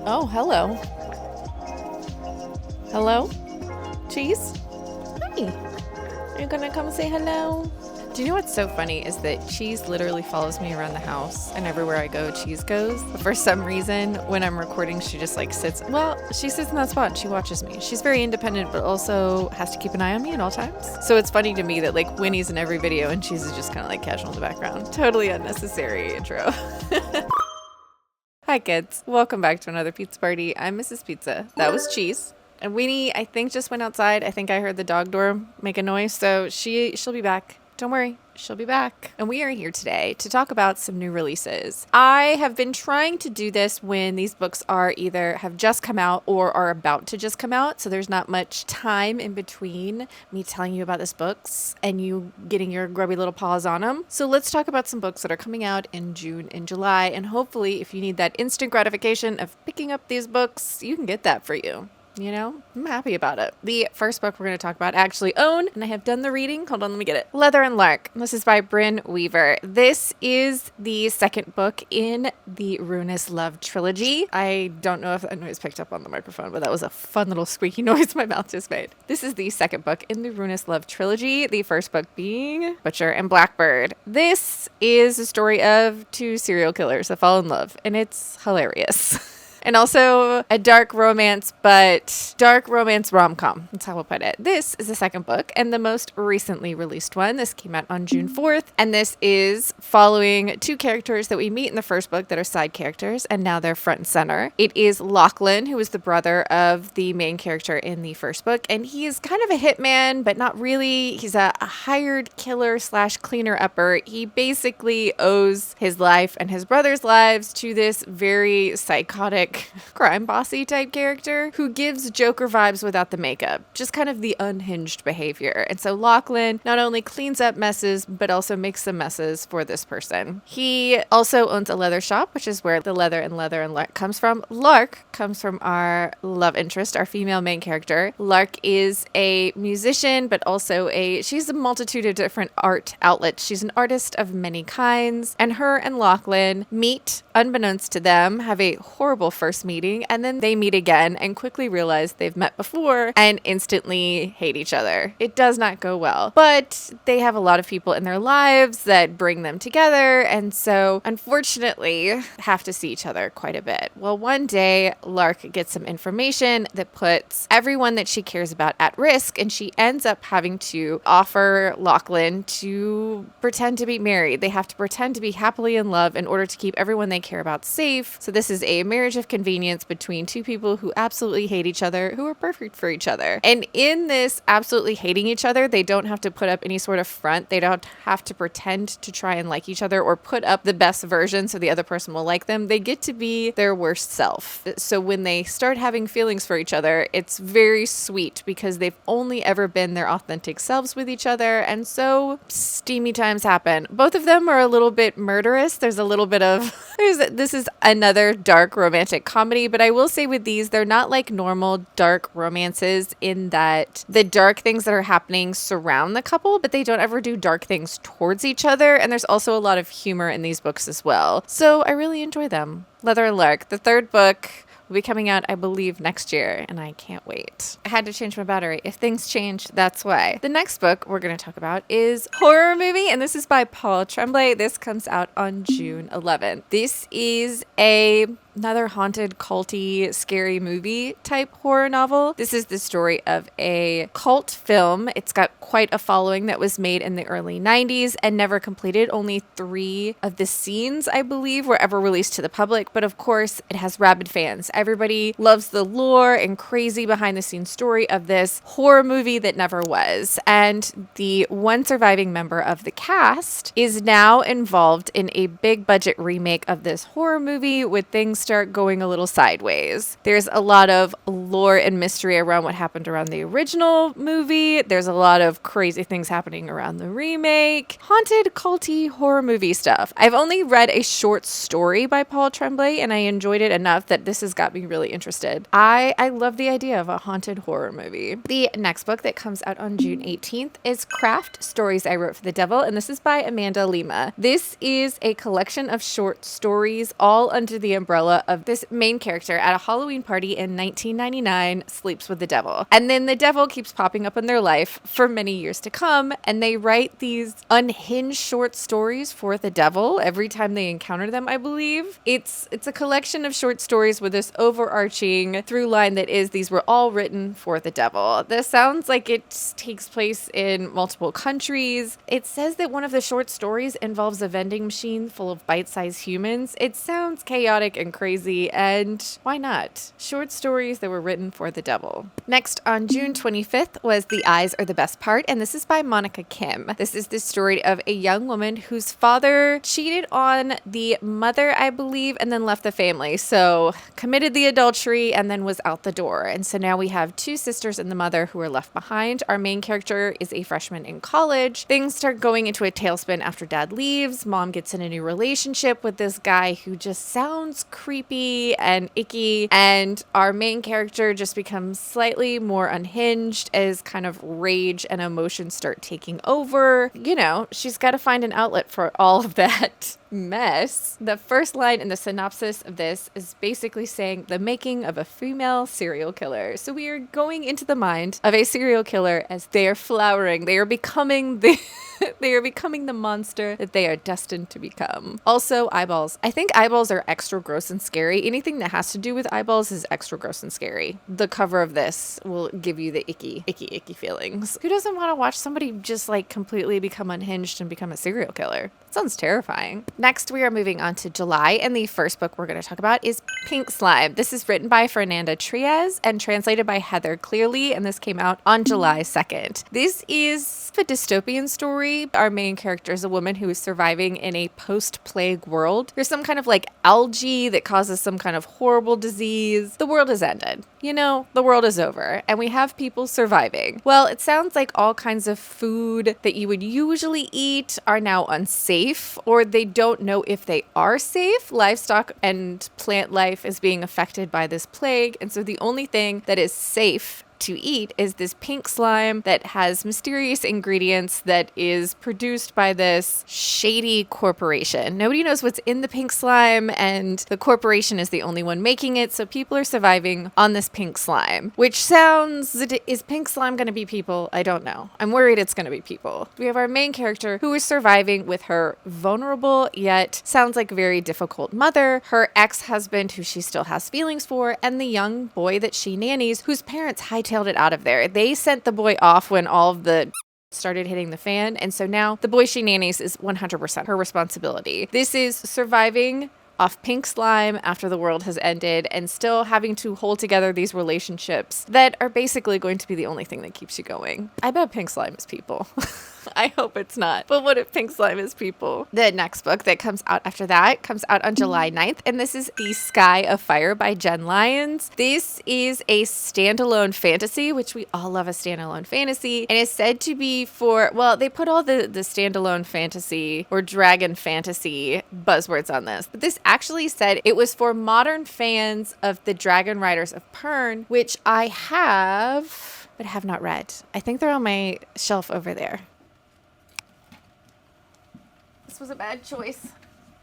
Oh, hello. Hello? Cheese? Hi. Are you gonna come say hello? Do you know what's so funny is that Cheese literally follows me around the house, and everywhere I go, Cheese goes. But for some reason, when I'm recording, she just like sits in that spot and she watches me. She's very independent, but also has to keep an eye on me at all times. So it's funny to me that like Winnie's in every video and Cheese is just kind of like casual in the background. Totally unnecessary intro. Hi kids, welcome back to another pizza party. I'm Mrs. Pizza. That was Cheese. And Winnie, I think, just went outside. I think I heard the dog door make a noise, so she'll be back. Don't worry, she'll be back. And we are here today to talk about some new releases. I have been trying to do this when these books are either have just come out or are about to just come out, so there's not much time in between me telling you about these books and you getting your grubby little paws on them. So let's talk about some books that are coming out in June and July, and hopefully if you need that instant gratification of picking up these books, you can get that for you. You know, I'm happy about it. The first book we're going to talk about I actually own, and I have done the reading. Hold on, let me get it. Leather and Lark. This is by Brynne Weaver. This is the second book in the Ruinous Love trilogy. I don't know if that noise picked up on the microphone, but that was a fun little squeaky noise my mouth just made. This is the second book in the Ruinous Love trilogy, the first book being Butcher and Blackbird. This is a story of two serial killers that fall in love, and it's hilarious. And also a dark romance, but dark romance rom-com. That's how we'll put it. This is the second book and the most recently released one. This came out on June 4th. And this is following two characters that we meet in the first book that are side characters, and now they're front and center. It is Lachlan, who is the brother of the main character in the first book. And he is kind of a hitman, but not really. He's a hired killer / cleaner upper. He basically owes his life and his brother's lives to this very psychotic crime bossy type character who gives Joker vibes without the makeup, just kind of the unhinged behavior. And so Lachlan not only cleans up messes, but also makes some messes for this person. He also owns a leather shop, which is where the leather and Lark comes from. Lark comes from our love interest, our female main character. Lark is a musician, but also she's a multitude of different art outlets. She's an artist of many kinds, and her and Lachlan meet, unbeknownst to them, have a horrible first meeting, and then they meet again and quickly realize they've met before and instantly hate each other. It does not go well, but they have a lot of people in their lives that bring them together, and so unfortunately have to see each other quite a bit. Well, one day Lark gets some information that puts everyone that she cares about at risk, and she ends up having to offer Lachlan to pretend to be married. They have to pretend to be happily in love in order to keep everyone they care about safe. So this is a marriage of convenience between two people who absolutely hate each other, who are perfect for each other. And in this absolutely hating each other, they don't have to put up any sort of front. They don't have to pretend to try and like each other or put up the best version so the other person will like them. They get to be their worst self. So when they start having feelings for each other, it's very sweet because they've only ever been their authentic selves with each other. And so steamy times happen. Both of them are a little bit murderous. There's a little bit of, this is another dark romantic comedy, but I will say with these, they're not like normal dark romances in that the dark things that are happening surround the couple, but they don't ever do dark things towards each other. And there's also a lot of humor in these books as well. So I really enjoy them. Leather and Lark, the third book, will be coming out, I believe, next year, and I can't wait. I had to change my battery. If things change, that's why. The next book we're going to talk about is Horror Movie, and this is by Paul Tremblay. This comes out on June 11th. This is another haunted, culty, scary movie type horror novel. This is the story of a cult film. It's got quite a following that was made in the early 90s and never completed. Only 3 of the scenes, I believe, were ever released to the public, but of course, it has rabid fans. Everybody loves the lore and crazy behind the scenes story of this horror movie that never was. And the one surviving member of the cast is now involved in a big budget remake of this horror movie with things start going a little sideways. There's a lot of lore and mystery around what happened around the original movie. There's a lot of crazy things happening around the remake. Haunted, culty, horror movie stuff. I've only read a short story by Paul Tremblay, and I enjoyed it enough that this has got me really interested. I love the idea of a haunted horror movie. The next book that comes out on June 18th is Craft Stories I Wrote for the Devil, and this is by Amanda Lima. This is a collection of short stories all under the umbrella tale of this main character at a Halloween party in 1999 sleeps with the devil. And then the devil keeps popping up in their life for many years to come, and they write these unhinged short stories for the devil every time they encounter them, I believe. It's a collection of short stories with this overarching through line that is these were all written for the devil. This sounds like it takes place in multiple countries. It says that one of the short stories involves a vending machine full of bite-sized humans. It sounds chaotic and crazy, and why not? Short stories that were written for the devil. Next, on June 25th was The Eyes Are the Best Part, and this is by Monika Kim. This is the story of a young woman whose father cheated on the mother, I believe, and then left the family. So committed the adultery and then was out the door. And so now we have two sisters and the mother who are left behind. Our main character is a freshman in college. Things start going into a tailspin after dad leaves. Mom gets in a new relationship with this guy who just sounds creepy and icky. And our main character just becomes slightly more unhinged as kind of rage and emotions start taking over. You know, she's got to find an outlet for all of that mess. The first line in the synopsis of this is basically saying the making of a female serial killer. So we are going into the mind of a serial killer as they are flowering. They are becoming the they are becoming the monster that they are destined to become. Also, eyeballs. I think eyeballs are extra gross and scary. Anything that has to do with eyeballs is extra gross and scary. The cover of this will give you the icky feelings. Who doesn't want to watch somebody just like completely become unhinged and become a serial killer? That sounds terrifying. Next, we are moving on to July, and the first book we're going to talk about is Pink Slime. This is written by Fernanda Trias and translated by Heather Clearly, and this came out on July 2nd. This is a dystopian story. Our main character is a woman who is surviving in a post-plague world. There's some kind of like algae that causes some kind of horrible disease. The world has ended. You know, the world is over, and we have people surviving. Well, it sounds like all kinds of food that you would usually eat are now unsafe, or they don't know if they are safe. Livestock and plant life is being affected by this plague, and so the only thing that is safe to eat is this pink slime that has mysterious ingredients that is produced by this shady corporation. Nobody knows what's in the pink slime, and the corporation is the only one making it, so people are surviving on this pink slime, which sounds... Is pink slime going to be people? I don't know. I'm worried it's going to be people. We have our main character who is surviving with her vulnerable yet sounds like very difficult mother, her ex-husband who she still has feelings for, and the young boy that she nannies whose parents hijacked it out of there. They sent the boy off when all of the started hitting the fan, and so now the boy she nannies is 100% her responsibility. This is surviving off pink slime after the world has ended and still having to hold together these relationships that are basically going to be the only thing that keeps you going. I bet pink slime is people. I hope it's not. But what if pink slime is people? The next book that comes out after that comes out on July 9th, and this is The Sky of Fire by Jenn Lyons. This is a standalone fantasy, which we all love a standalone fantasy, and is said to be for, well, they put all the standalone fantasy or dragon fantasy buzzwords on this, but this actually said it was for modern fans of the Dragon Riders of Pern, which I have, but have not read. I think they're on my shelf over there. This was a bad choice.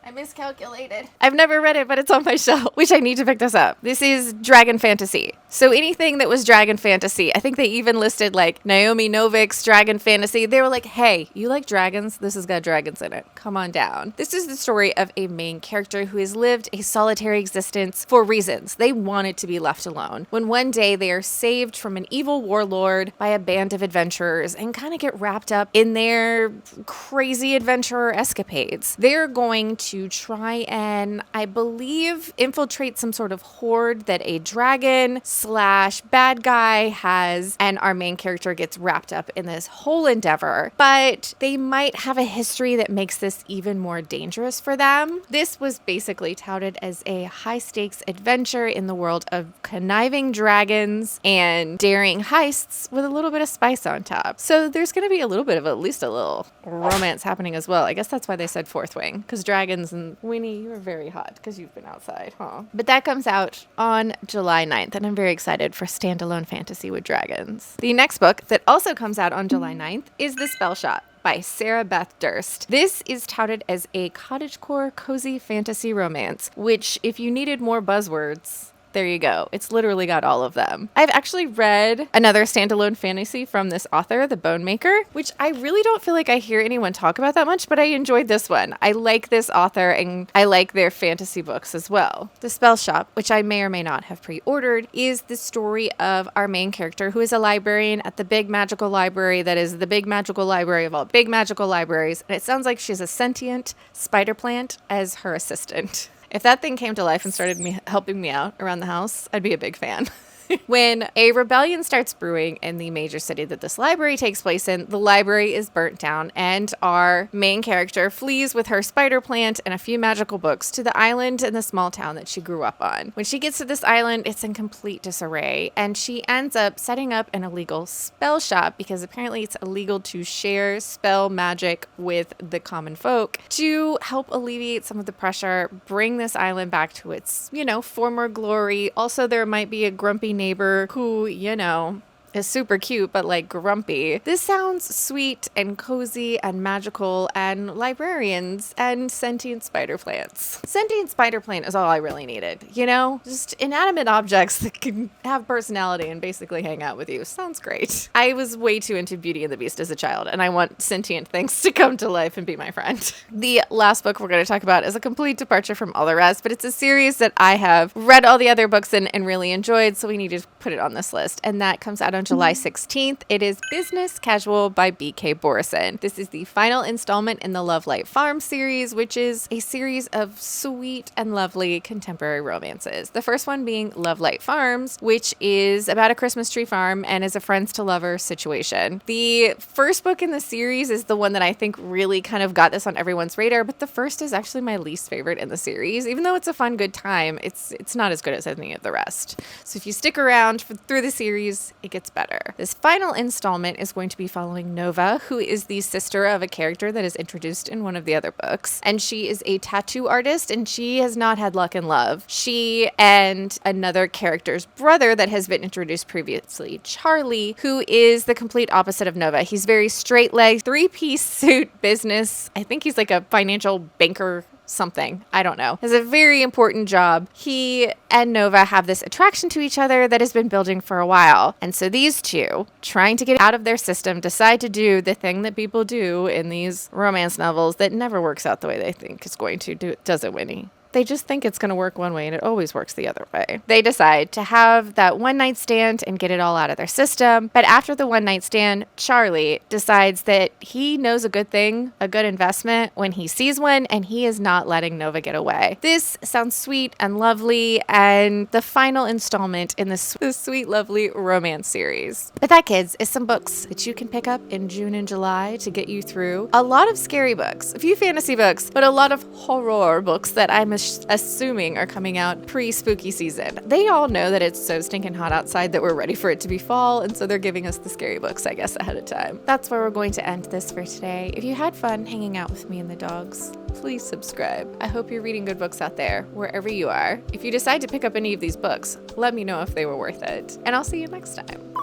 I miscalculated. I've never read it, but it's on my shelf, which I need to pick this up. This is dragon fantasy. So anything that was dragon fantasy, I think they even listed like Naomi Novik's dragon fantasy. They were like, hey, you like dragons? This has got dragons in it. Come on down. This is the story of a main character who has lived a solitary existence for reasons. They wanted to be left alone. When one day they are saved from an evil warlord by a band of adventurers and kind of get wrapped up in their crazy adventurer escapades. They're going to try and, I believe, infiltrate some sort of horde that a dragon / bad guy has, and our main character gets wrapped up in this whole endeavor. But they might have a history that makes this even more dangerous for them. This was basically touted as a high-stakes adventure in the world of conniving dragons and daring heists with a little bit of spice on top. So there's going to be a little bit of at least a little romance happening as well. I guess that's why they said fourth wing, because dragons and Winnie, you are very hot because you've been outside, huh? But that comes out on July 9th, and I'm very excited for standalone fantasy with dragons. The next book that also comes out on July 9th is The SpellShop by Sarah Beth Durst. This is touted as a cottagecore cozy fantasy romance, which if you needed more buzzwords, there you go. It's literally got all of them. I've actually read another standalone fantasy from this author, The Bone Maker, which I really don't feel like I hear anyone talk about that much, but I enjoyed this one. I like this author and I like their fantasy books as well. The SpellShop, which I may or may not have pre-ordered, is the story of our main character who is a librarian at the big magical library that is the big magical library of all big magical libraries. And it sounds like she's a sentient spider plant as her assistant. If that thing came to life and started helping me out around the house, I'd be a big fan. When a rebellion starts brewing in the major city that this library takes place in, the library is burnt down, and our main character flees with her spider plant and a few magical books to the island in the small town that she grew up on. When she gets to this island, it's in complete disarray, and she ends up setting up an illegal spell shop because apparently it's illegal to share spell magic with the common folk to help alleviate some of the pressure, bring this island back to its, former glory. Also, there might be a grumpy neighbor who, is super cute, but like grumpy. This sounds sweet and cozy and magical and librarians and sentient spider plants. Sentient spider plant is all I really needed, Just inanimate objects that can have personality and basically hang out with you. Sounds great. I was way too into Beauty and the Beast as a child, and I want sentient things to come to life and be my friend. The last book we're going to talk about is a complete departure from all the rest, but it's a series that I have read all the other books in and really enjoyed, so we need to put it on this list, and that comes out on July 16th. It is Business Casual by B.K. Borison. This is the final installment in the Lovelight Farm series, which is a series of sweet and lovely contemporary romances. The first one being Lovelight Farms, which is about a Christmas tree farm and is a friends to lovers situation. The first book in the series is the one that I think really kind of got this on everyone's radar, but the first is actually my least favorite in the series. Even though it's a fun, good time, it's not as good as any of the rest. So if you stick around through the series, it gets better. This final installment is going to be following Nova, who is the sister of a character that is introduced in one of the other books. And she is a tattoo artist, and she has not had luck in love. She and another character's brother that has been introduced previously, Charlie, who is the complete opposite of Nova. He's very straight-legged, three-piece suit business. I think he's like a financial banker something. I don't know. Has a very important job. He and Nova have this attraction to each other that has been building for a while. And so these two, trying to get out of their system, decide to do the thing that people do in these romance novels that never works out the way they think it's going to do. Does it, Winnie? They just think it's going to work one way and it always works the other way. They decide to have that one night stand and get it all out of their system. But after the one night stand, Charlie decides that he knows a good thing, a good investment when he sees one, and he is not letting Nova get away. This sounds sweet and lovely and the final installment in this sweet, lovely romance series. But that, kids, is some books that you can pick up in June and July to get you through a lot of scary books, a few fantasy books, but a lot of horror books that I'm assuming are coming out pre-spooky season. They all know that it's so stinking hot outside that we're ready for it to be fall, and so they're giving us the scary books, I guess, ahead of time. That's where we're going to end this for today. If you had fun hanging out with me and the dogs, please subscribe. I hope you're reading good books out there, wherever you are. If you decide to pick up any of these books, let me know if they were worth it, and I'll see you next time.